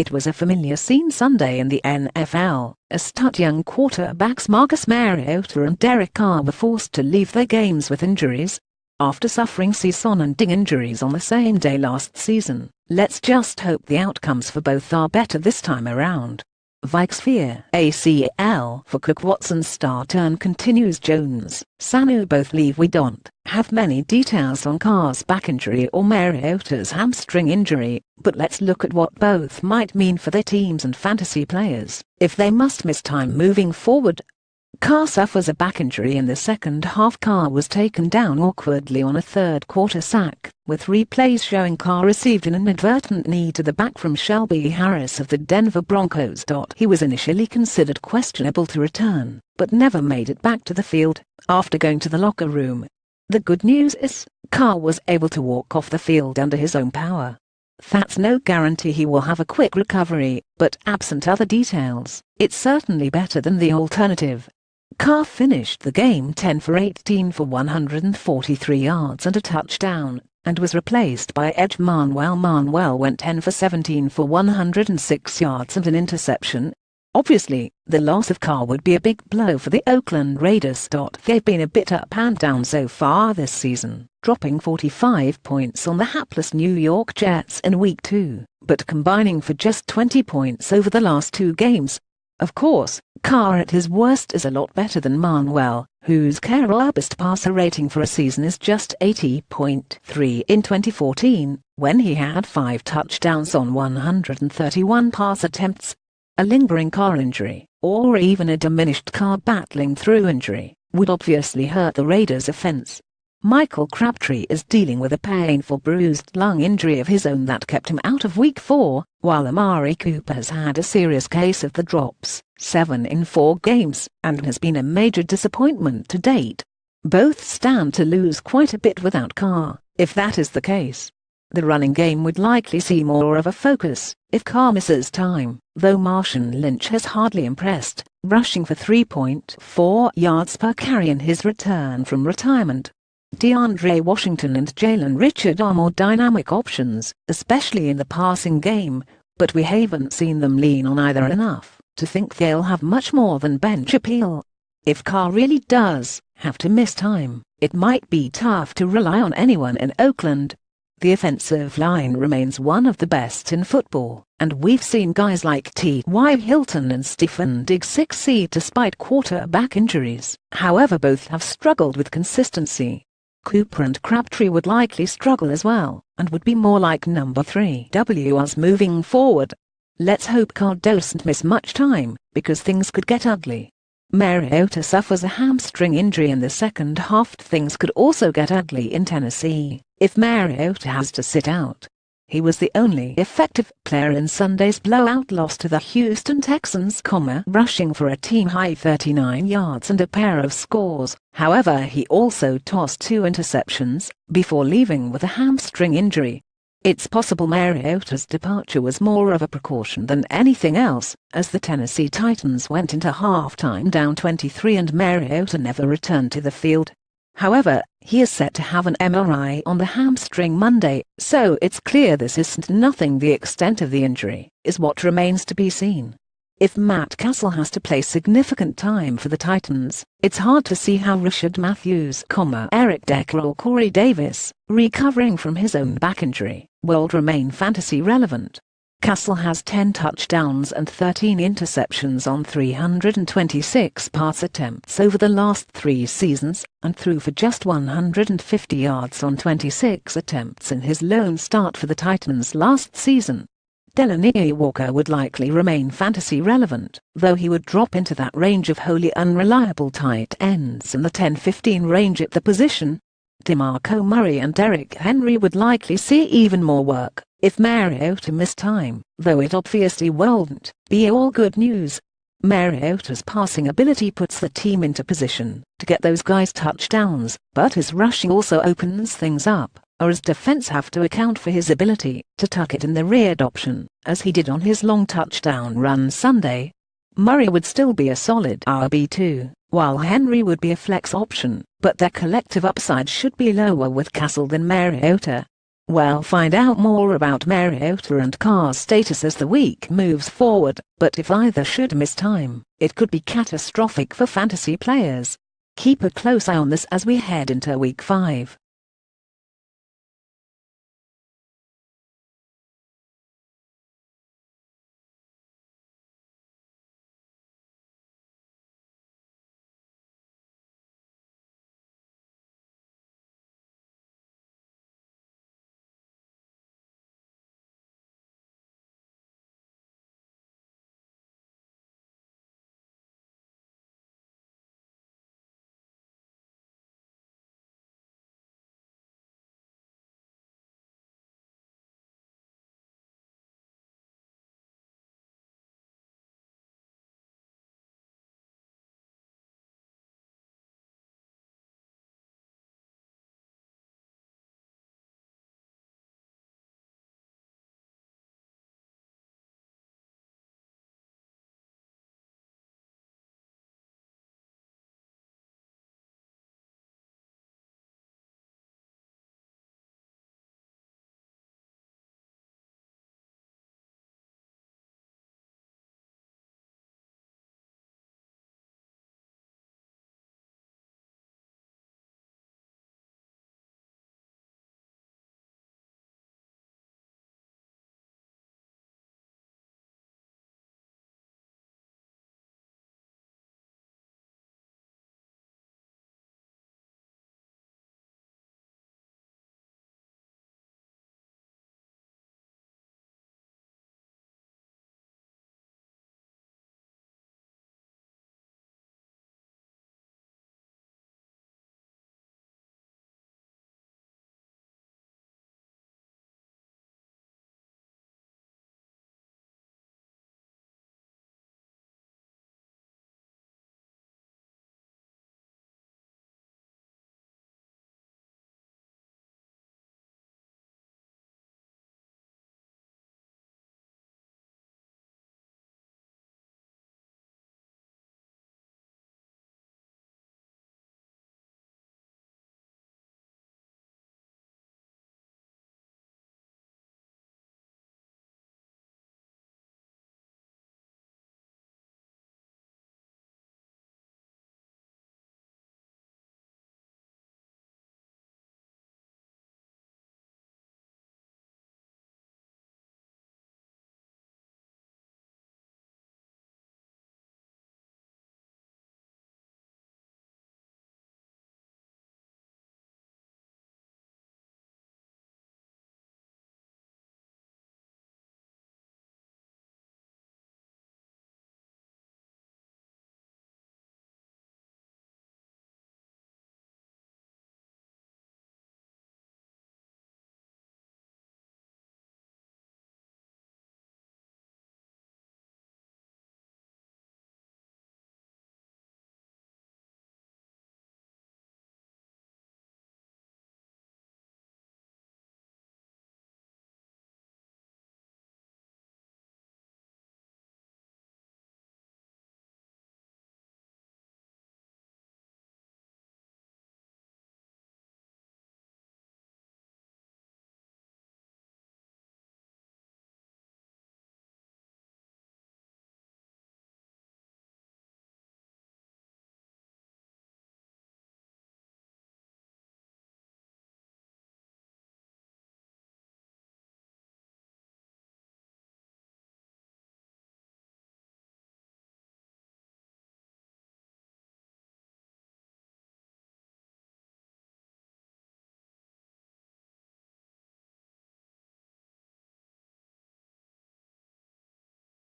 It was a familiar scene Sunday in the NFL, as stout young quarterbacks Marcus Mariota and Derek Carr were forced to leave their games with injuries. After suffering season-ending injuries on the same day last season, let's just hope the outcomes for both are better this time around. Vikes fear ACL for Cook. Watson's star turn continues. Jones, Sanu both leave. We don't have many details on Carr's back injury or Mariota's hamstring injury, but let's look at what both might mean for their teams and fantasy players if they must miss time moving forward. Carr suffers a back injury in the second half. Carr was taken down awkwardly on a third-quarter sack, with replays showing Carr received an inadvertent knee to the back from Shelby Harris of the Denver Broncos. He was initially considered questionable to return, but never made it back to the field after going to the locker room. The good news is, Carr was able to walk off the field under his own power. That's no guarantee he will have a quick recovery, but absent other details, it's certainly better than the alternative. Carr finished the game 10 for 18 for 143 yards and a touchdown, and was replaced by edge Manuel. Manuel went 10 for 17 for 106 yards and an interception. Obviously, the loss of Carr would be a big blow for the Oakland Raiders. They've been a bit up and down so far this season, dropping 45 points on the hapless New York Jets in Week 2, but combining for just 20 points over the last 2 games. Of course, Carr at his worst is a lot better than Manuel, whose career-best passer rating for a season is just 80.3 in 2014, when he had 5 touchdowns on 131 pass attempts. A lingering Carr injury, or even a diminished Carr battling through injury, would obviously hurt the Raiders' offense. Michael Crabtree is dealing with a painful bruised lung injury of his own that kept him out of Week 4, while Amari Cooper has had a serious case of the drops, 7 in 4 games, and has been a major disappointment to date. Both stand to lose quite a bit without Carr, if that is the case. The running game would likely see more of a focus if Carr misses time, though Marshawn Lynch has hardly impressed, rushing for 3.4 yards per carry in his return from retirement. DeAndre Washington and Jalen Richard are more dynamic options, especially in the passing game, but we haven't seen them lean on either enough to think they'll have much more than bench appeal. If Carr really does have to miss time, it might be tough to rely on anyone in Oakland. The offensive line remains one of the best in football, and we've seen guys like T.Y. Hilton and Stephen Diggs succeed despite quarterback injuries. However, both have struggled with consistency. Cooper and Crabtree would likely struggle as well, and would be more like number 3 WRs moving forward. Let's hope Carr doesn't miss much time, because things could get ugly. Mariota suffers a hamstring injury in the second half. Things could also get ugly in Tennessee if Mariota has to sit out. He was the only effective player in Sunday's blowout loss to the Houston Texans, rushing for a team-high 39 yards and a pair of scores. However, he also tossed 2 interceptions before leaving with a hamstring injury. It's possible Mariota's departure was more of a precaution than anything else, as the Tennessee Titans went into halftime down 23 and Mariota never returned to the field. However, he is set to have an MRI on the hamstring Monday, so it's clear this isn't nothing. The extent of the injury is what remains to be seen. If Matt Castle has to play significant time for the Titans, it's hard to see how Rashard Matthews, Eric Decker or Corey Davis, recovering from his own back injury, will remain fantasy relevant. Castle has 10 touchdowns and 13 interceptions on 326 pass attempts over the last 3 seasons, and threw for just 150 yards on 26 attempts in his lone start for the Titans last season. Delanie Walker would likely remain fantasy relevant, though he would drop into that range of wholly unreliable tight ends in the 10-15 range at the position. DeMarco Murray and Derrick Henry would likely see even more work if Mariota missed time, though it obviously won't be all good news. Mariota's passing ability puts the team into position to get those guys touchdowns, but his rushing also opens things up, or his defense have to account for his ability to tuck it in the read option, as he did on his long touchdown run Sunday. Murray would still be a solid RB2, while Henry would be a flex option, but their collective upside should be lower with Castle than Mariota. We'll find out more about Mariota and Carr's status as the week moves forward, but if either should miss time, it could be catastrophic for fantasy players. Keep a close eye on this as we head into Week 5.